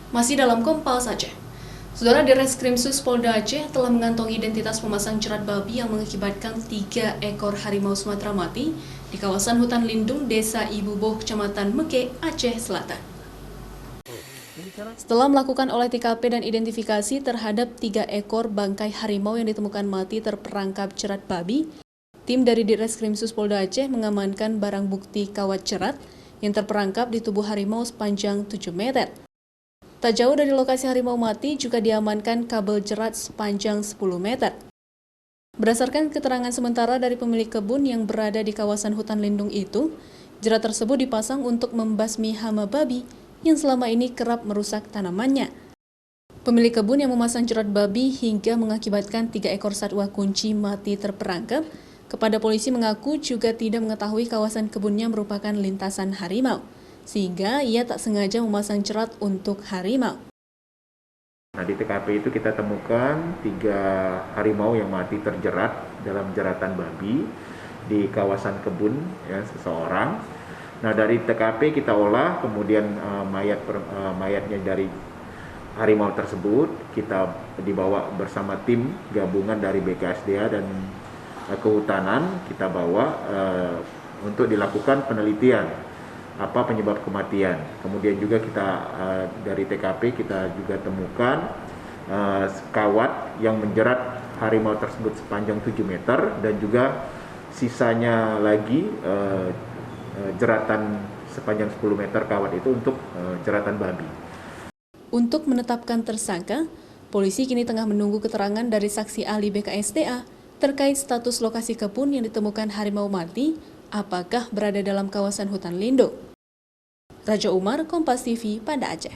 Masih dalam Kompas Aceh, Saudara di Reskrimsus Polda Aceh telah mengantongi identitas pemasang jerat babi yang mengakibatkan 3 ekor harimau Sumatera mati di kawasan hutan lindung Desa Ibuboh, Kecamatan Meke, Aceh Selatan. Setelah melakukan olah TKP dan identifikasi terhadap 3 ekor bangkai harimau yang ditemukan mati terperangkap jerat babi, tim dari Ditreskrimsus Polda Aceh mengamankan barang bukti kawat jerat yang terperangkap di tubuh harimau sepanjang 7 meter. Tak jauh dari lokasi harimau mati juga diamankan kabel jerat sepanjang 10 meter. Berdasarkan keterangan sementara dari pemilik kebun yang berada di kawasan hutan lindung itu, jerat tersebut dipasang untuk membasmi hama babi yang selama ini kerap merusak tanamannya. Pemilik kebun yang memasang jerat babi hingga mengakibatkan 3 ekor satwa kunci mati terperangkap, kepada polisi mengaku juga tidak mengetahui kawasan kebunnya merupakan lintasan harimau, sehingga ia tak sengaja memasang jerat untuk harimau. Nah, di TKP itu kita temukan 3 harimau yang mati terjerat dalam jeratan babi di kawasan kebun ya, seseorang. Nah, dari TKP kita olah, kemudian mayatnya dari harimau tersebut kita dibawa bersama tim gabungan dari BKSDA dan kehutanan, kita bawa untuk dilakukan penelitian apa penyebab kematian. Kemudian juga kita dari TKP kita juga temukan kawat yang menjerat harimau tersebut sepanjang 7 meter dan juga sisanya lagi jeratan sepanjang 10 meter kawat itu untuk jeratan babi. Untuk menetapkan tersangka, polisi kini tengah menunggu keterangan dari saksi ahli BKSDA terkait status lokasi kebun yang ditemukan harimau mati, apakah berada dalam kawasan hutan lindung. Raja Umar, Kompas TV, Banda Aceh.